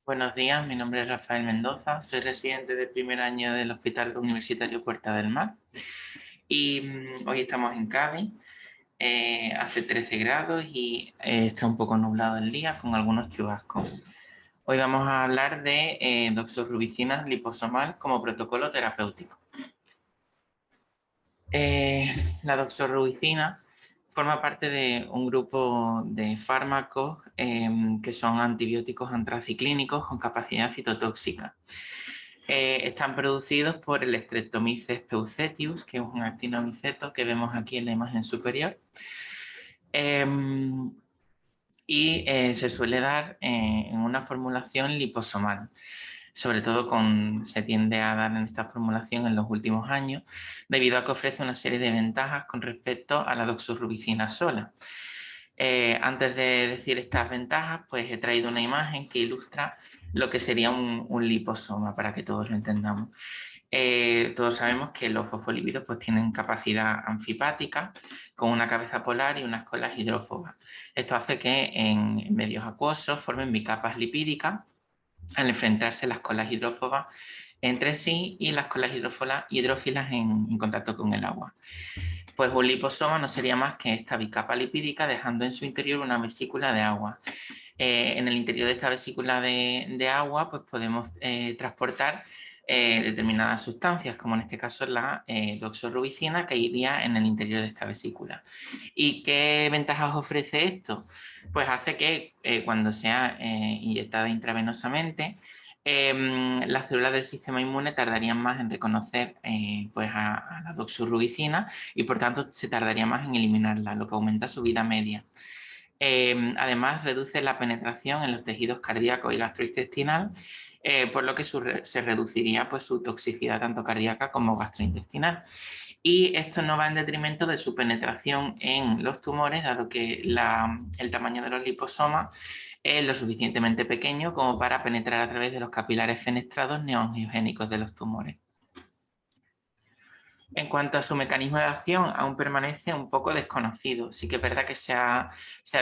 Buenos días, mi nombre es Rafael Mendoza, soy residente de primer año del Hospital Universitario Puerta del Mar y hoy estamos en Cádiz, hace 13 grados y está un poco nublado el día con algunos chubascos. Hoy vamos a hablar de doxorubicina liposomal como protocolo terapéutico. La doxorubicina forma parte de un grupo de fármacos que son antibióticos antraciclínicos con capacidad citotóxica. Están producidos por el Streptomyces peuceteus, que es un actinomiceto que vemos aquí en la imagen superior. Se suele dar en una formulación liposomal. Sobre todo se tiende a dar en esta formulación en los últimos años, debido a que ofrece una serie de ventajas con respecto a la doxorubicina sola. Antes de decir estas ventajas, pues he traído una imagen que ilustra lo que sería un liposoma, para que todos lo entendamos. Todos sabemos que los fosfolípidos pues, tienen capacidad anfipática, con una cabeza polar y unas colas hidrófobas. Esto hace que en medios acuosos formen bicapas lipídicas al enfrentarse las colas hidrófobas entre sí y las colas hidrófilas en contacto con el agua. Pues un liposoma no sería más que esta bicapa lipídica dejando en su interior una vesícula de agua. En el interior de esta vesícula de agua pues podemos transportar determinadas sustancias, como en este caso la doxorubicina, que iría en el interior de esta vesícula. ¿Y qué ventajas ofrece esto? Pues hace que cuando sea inyectada intravenosamente, las células del sistema inmune tardarían más en reconocer pues a la doxorubicina y por tanto se tardaría más en eliminarla, lo que aumenta su vida media. Además, reduce la penetración en los tejidos cardíaco y gastrointestinal, por lo que se reduciría pues, su toxicidad tanto cardíaca como gastrointestinal. Y esto no va en detrimento de su penetración en los tumores, dado que el tamaño de los liposomas es lo suficientemente pequeño como para penetrar a través de los capilares fenestrados neoangiogénicos de los tumores. En cuanto a su mecanismo de acción, aún permanece un poco desconocido. Sí que es verdad que se ha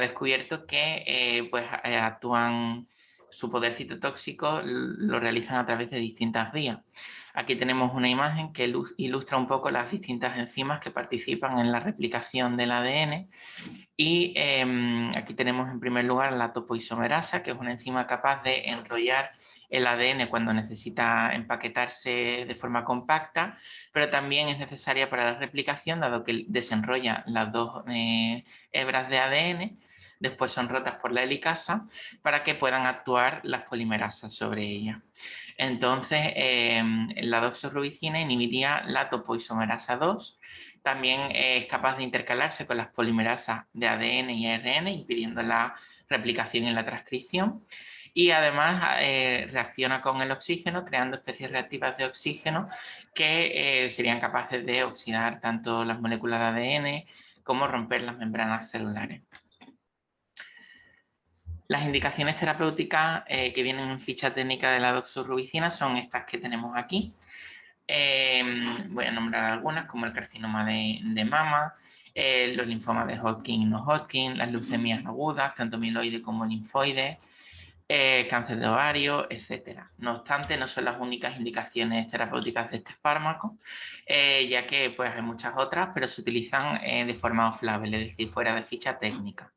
descubierto que actúan, su poder citotóxico lo realizan a través de distintas vías. Aquí tenemos una imagen que ilustra un poco las distintas enzimas que participan en la replicación del ADN. Y aquí tenemos en primer lugar la topoisomerasa, que es una enzima capaz de enrollar el ADN cuando necesita empaquetarse de forma compacta, pero también es necesaria para la replicación, dado que desenrolla las dos hebras de ADN, después son rotas por la helicasa para que puedan actuar las polimerasas sobre ella. Entonces, la doxorubicina inhibiría la topoisomerasa 2, también es capaz de intercalarse con las polimerasas de ADN y ARN, impidiendo la replicación y la transcripción. Y además reacciona con el oxígeno, creando especies reactivas de oxígeno que serían capaces de oxidar tanto las moléculas de ADN como romper las membranas celulares. Las indicaciones terapéuticas que vienen en ficha técnica de la doxorubicina son estas que tenemos aquí. Voy a nombrar algunas, como el carcinoma de mama, los linfomas de Hodgkin y no Hodgkin, las leucemias agudas, tanto mieloide como linfoide, cáncer de ovario, etc. No obstante, no son las únicas indicaciones terapéuticas de este fármaco, ya que pues, hay muchas otras, pero se utilizan de forma off-label, es decir, fuera de ficha técnica.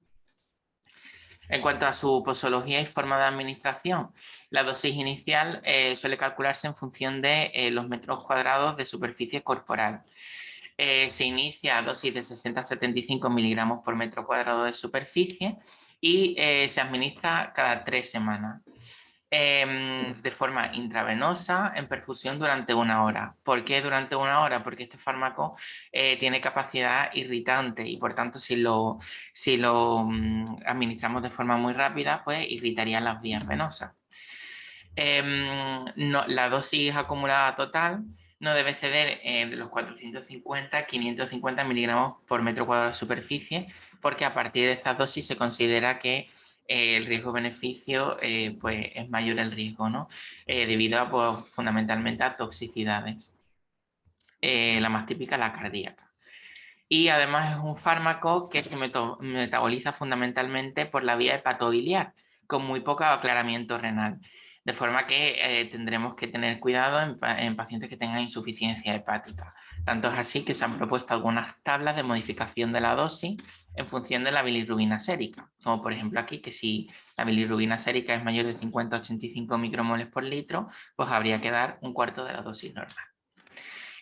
En cuanto a su posología y forma de administración, la dosis inicial suele calcularse en función de los metros cuadrados de superficie corporal. Se inicia a dosis de 60 a 75 miligramos por metro cuadrado de superficie y se administra cada 3 semanas. De forma intravenosa en perfusión durante 1 hora. ¿Por qué durante 1 hora? Porque este fármaco tiene capacidad irritante y por tanto si lo administramos de forma muy rápida, pues irritaría las vías venosas. La dosis acumulada total no debe ceder de los 450 a 550 miligramos por metro cuadrado de superficie, porque a partir de esta dosis se considera que el riesgo-beneficio pues es mayor el riesgo, ¿no? Debido a, pues, fundamentalmente a toxicidades. La más típica, la cardíaca. Y además es un fármaco que se metaboliza fundamentalmente por la vía hepatobiliar, con muy poco aclaramiento renal. De forma que tendremos que tener cuidado en pacientes que tengan insuficiencia hepática. Tanto es así que se han propuesto algunas tablas de modificación de la dosis en función de la bilirrubina sérica, como por ejemplo aquí, que si la bilirrubina sérica es mayor de 50 a 85 micromoles por litro, pues habría que dar un cuarto de la dosis normal.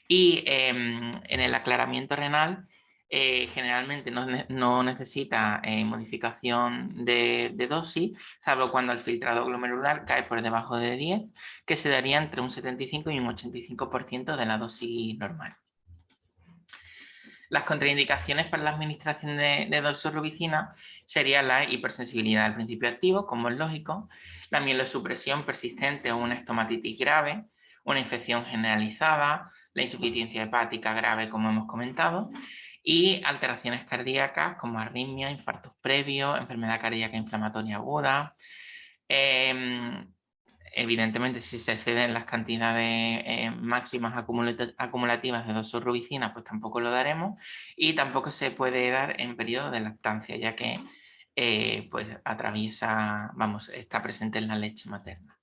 Y en el aclaramiento renal, generalmente no necesita modificación de dosis, salvo cuando el filtrado glomerular cae por debajo de 10, que se daría entre un 75 y un 85% de la dosis normal. Las contraindicaciones para la administración de doxorubicina serían la hipersensibilidad al principio activo, como es lógico, la mielosupresión persistente o una estomatitis grave, una infección generalizada, la insuficiencia hepática grave, como hemos comentado, y alteraciones cardíacas como arritmia, infartos previos, enfermedad cardíaca inflamatoria aguda. Evidentemente, si se exceden las cantidades máximas acumulativas de doxorubicina, pues tampoco lo daremos, y tampoco se puede dar en periodo de lactancia, ya que pues está presente en la leche materna.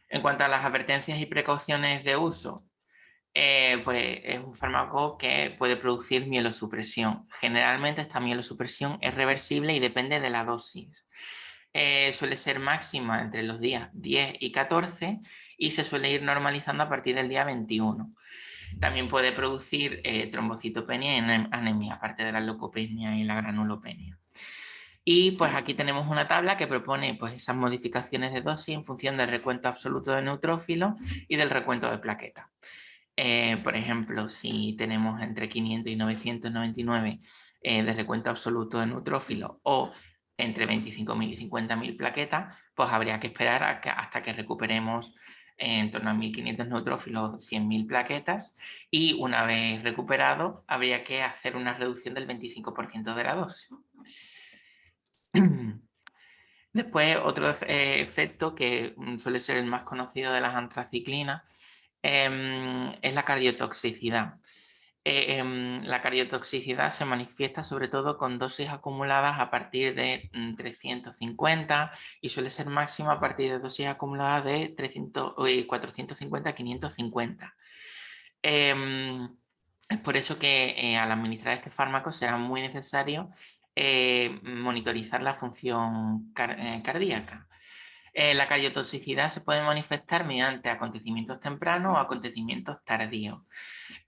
En cuanto a las advertencias y precauciones de uso, pues es un fármaco que puede producir mielosupresión. Generalmente esta mielosupresión es reversible y depende de la dosis. Suele ser máxima entre los días 10 y 14 y se suele ir normalizando a partir del día 21. También puede producir trombocitopenia y anemia, aparte de la leucopenia y la granulopenia. Y pues aquí tenemos una tabla que propone pues, esas modificaciones de dosis en función del recuento absoluto de neutrófilos y del recuento de plaquetas. Por ejemplo, si tenemos entre 500 y 999 de recuento absoluto de neutrófilos o entre 25.000 y 50.000 plaquetas, pues habría que esperar hasta que recuperemos en torno a 1.500 neutrófilos, 100.000 plaquetas, y una vez recuperado habría que hacer una reducción del 25% de la dosis. Después, otro efecto que suele ser el más conocido de las antraciclinas es la cardiotoxicidad. La cardiotoxicidad se manifiesta sobre todo con dosis acumuladas a partir de 350 y suele ser máxima a partir de dosis acumuladas de 450 a 550. Es por eso que al administrar este fármaco será muy necesario monitorizar la función cardíaca. La cardiotoxicidad se puede manifestar mediante acontecimientos tempranos o acontecimientos tardíos.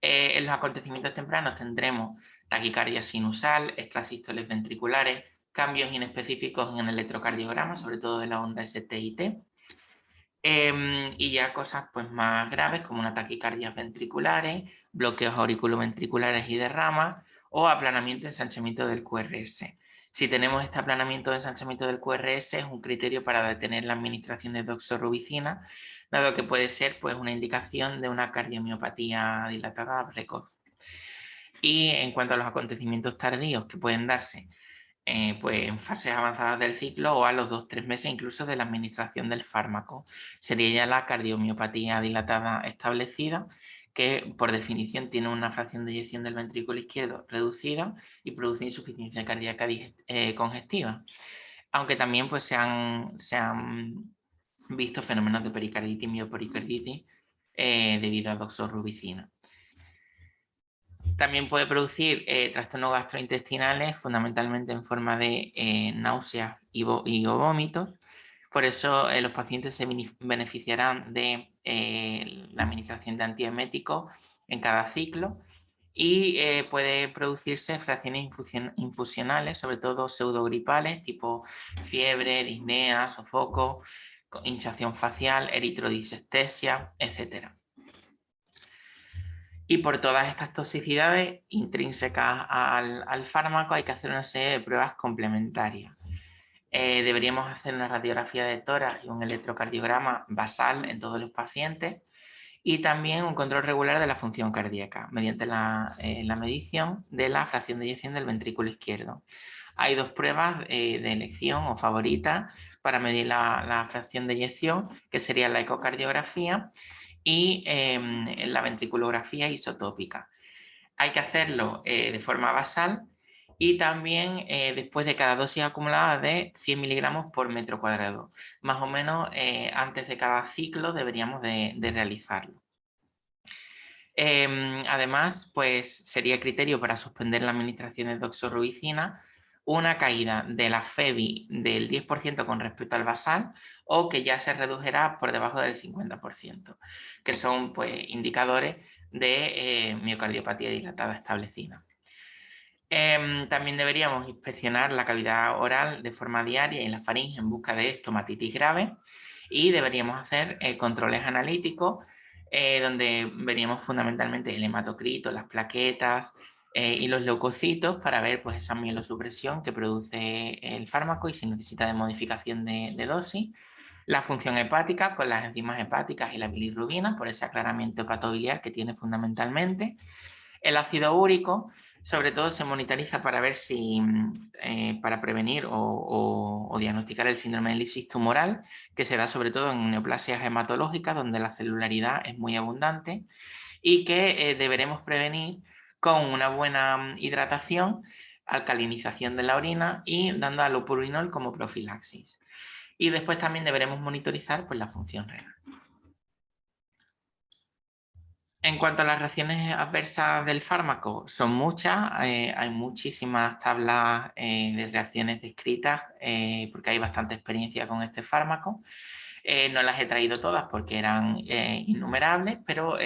En los acontecimientos tempranos tendremos taquicardia sinusal, extrasístoles ventriculares, cambios inespecíficos en el electrocardiograma, sobre todo de la onda ST-IT, y ya cosas pues, más graves como una taquicardia ventriculares, bloqueos auriculoventriculares y derramas o aplanamiento y ensanchamiento del QRS. Si tenemos este aplanamiento de ensanchamiento del QRS es un criterio para detener la administración de doxorubicina, dado que puede ser pues, una indicación de una cardiomiopatía dilatada precoz. Y en cuanto a los acontecimientos tardíos que pueden darse pues en fases avanzadas del ciclo o a los 2-3 meses incluso de la administración del fármaco, sería ya la cardiomiopatía dilatada establecida, que por definición tiene una fracción de eyección del ventrículo izquierdo reducida y produce insuficiencia cardíaca congestiva. Aunque también pues, se han visto fenómenos de pericarditis y miopericarditis debido a doxorubicina. También puede producir trastornos gastrointestinales, fundamentalmente en forma de náuseas y vómitos. Por eso los pacientes se beneficiarán de la administración de antieméticos en cada ciclo y puede producirse fracciones infusionales, sobre todo pseudogripales, tipo fiebre, disnea, sofoco, hinchación facial, eritrodisestesia, etc. Y por todas estas toxicidades intrínsecas al fármaco hay que hacer una serie de pruebas complementarias. Deberíamos hacer una radiografía de tórax y un electrocardiograma basal en todos los pacientes y también un control regular de la función cardíaca mediante la medición de la fracción de eyección del ventrículo izquierdo. Hay dos pruebas de elección o favoritas para medir la fracción de eyección, que sería la ecocardiografía y la ventriculografía isotópica. Hay que hacerlo de forma basal y también después de cada dosis acumulada de 100 miligramos por metro cuadrado. Más o menos antes de cada ciclo deberíamos de realizarlo. Además, pues sería criterio para suspender la administración de doxorubicina una caída de la FEBI del 10% con respecto al basal o que ya se redujerá por debajo del 50%, que son pues, indicadores de miocardiopatía dilatada establecida. También deberíamos inspeccionar la cavidad oral de forma diaria y la faringe en busca de estomatitis grave y deberíamos hacer controles analíticos donde veríamos fundamentalmente el hematocrito, las plaquetas y los leucocitos para ver pues, esa mielosupresión que produce el fármaco y si necesita de modificación de dosis. La función hepática con las enzimas hepáticas y la bilirrubina por ese aclaramiento hepatobiliar que tiene fundamentalmente. El ácido úrico, sobre todo, se monitoriza para ver si, para prevenir o diagnosticar el síndrome de lisis tumoral, que se da sobre todo en neoplasias hematológicas, donde la celularidad es muy abundante y que deberemos prevenir con una buena hidratación, alcalinización de la orina y dando allopurinol como profilaxis. Y después también deberemos monitorizar pues, la función renal. En cuanto a las reacciones adversas del fármaco, son muchas, hay muchísimas tablas de reacciones descritas porque hay bastante experiencia con este fármaco. No las he traído todas porque eran innumerables, pero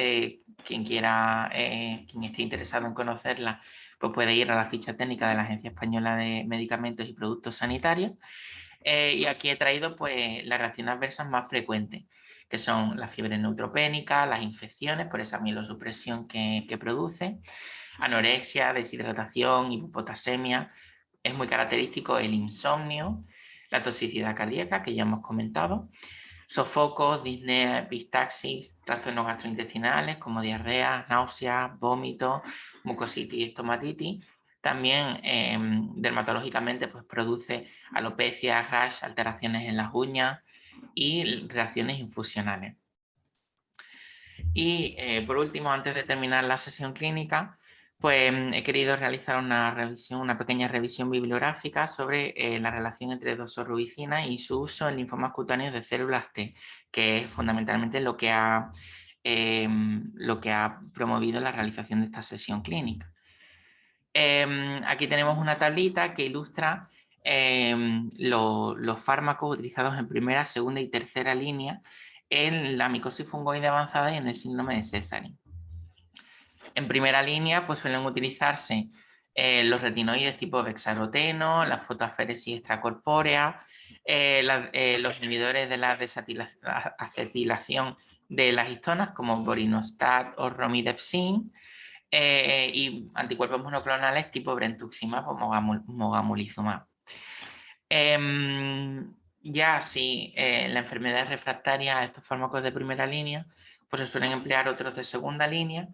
quien quiera, quien esté interesado en conocerlas, pues puede ir a la ficha técnica de la Agencia Española de Medicamentos y Productos Sanitarios. Y aquí he traído pues, las reacciones adversas más frecuentes, que son la fiebre neutropénica, las infecciones por esa mielosupresión que produce, anorexia, deshidratación, hipopotasemia. Es muy característico el insomnio, la toxicidad cardíaca, que ya hemos comentado, sofocos, disnea, epistaxis, trastornos gastrointestinales como diarrea, náuseas, vómitos, mucositis y estomatitis. También dermatológicamente pues, produce alopecia, rash, alteraciones en las uñas y reacciones infusionales. Y por último, antes de terminar la sesión clínica, pues he querido realizar una pequeña revisión bibliográfica sobre la relación entre doxorubicina y su uso en linfomas cutáneos de células T, que es fundamentalmente lo que ha promovido la realización de esta sesión clínica. Aquí tenemos una tablita que ilustra los fármacos utilizados en primera, segunda y tercera línea en la micosis fungoide avanzada y en el síndrome de Sézary. En primera línea pues suelen utilizarse los retinoides tipo bexaroteno, la fotoaféresis extracorpórea, los inhibidores de la desacetilación de las histonas como borinostat o romidepsin, y anticuerpos monoclonales tipo brentuximab o mogamulizumab. Ya si la enfermedad es refractaria a estos fármacos de primera línea, pues se suelen emplear otros de segunda línea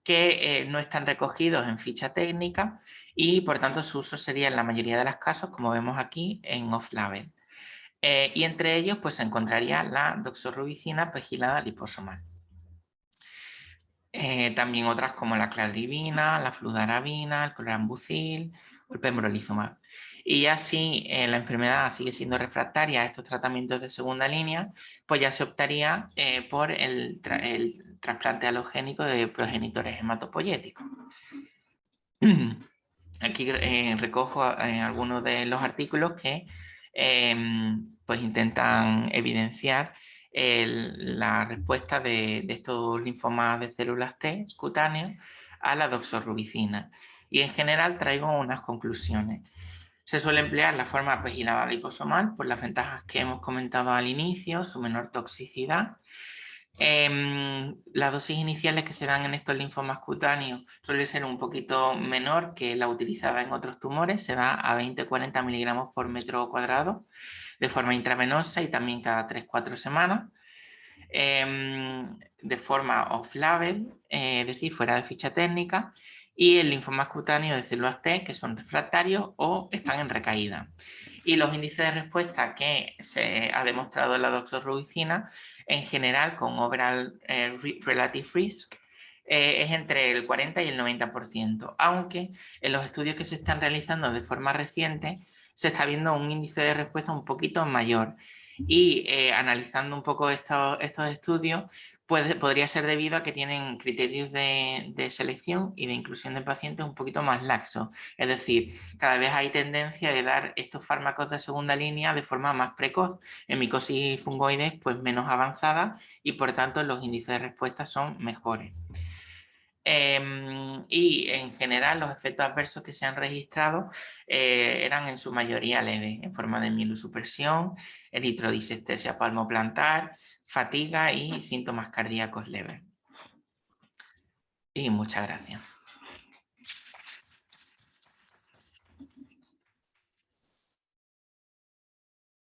que no están recogidos en ficha técnica y por tanto su uso sería en la mayoría de los casos, como vemos aquí, en off-label. Y entre ellos pues se encontraría la doxorubicina pegilada liposomal. También otras como la cladribina, la fludarabina, el clorambucil o el pembrolizumab. Y ya si la enfermedad sigue siendo refractaria a estos tratamientos de segunda línea, pues ya se optaría por el trasplante alogénico de progenitores hematopoyéticos. Aquí recojo algunos de los artículos que pues intentan evidenciar la respuesta de estos linfomas de células T cutáneos a la doxorubicina. Y en general traigo unas conclusiones. Se suele emplear la forma pegilada liposomal por las ventajas que hemos comentado al inicio, su menor toxicidad. Las dosis iniciales que se dan en estos linfomas cutáneos suele ser un poquito menor que la utilizada en otros tumores, se da a 20-40 miligramos por metro cuadrado de forma intravenosa y también cada 3-4 semanas. De forma off-label, es decir, fuera de ficha técnica, y el linfoma cutáneo de células T que son refractarios o están en recaída. Y los índices de respuesta que se ha demostrado en la doxorubicina, en general con overall relative risk, es entre el 40 y el 90%, aunque en los estudios que se están realizando de forma reciente se está viendo un índice de respuesta un poquito mayor. Y analizando un poco estos estudios, podría ser debido a que tienen criterios de selección y de inclusión de pacientes un poquito más laxos. Es decir, cada vez hay tendencia de dar estos fármacos de segunda línea de forma más precoz, en micosis fungoides pues menos avanzada, y por tanto los índices de respuesta son mejores. Y en general los efectos adversos que se han registrado eran en su mayoría leves, en forma de mielosupresión, eritrodisestesia palmoplantar, fatiga y síntomas cardíacos leves. Y muchas gracias.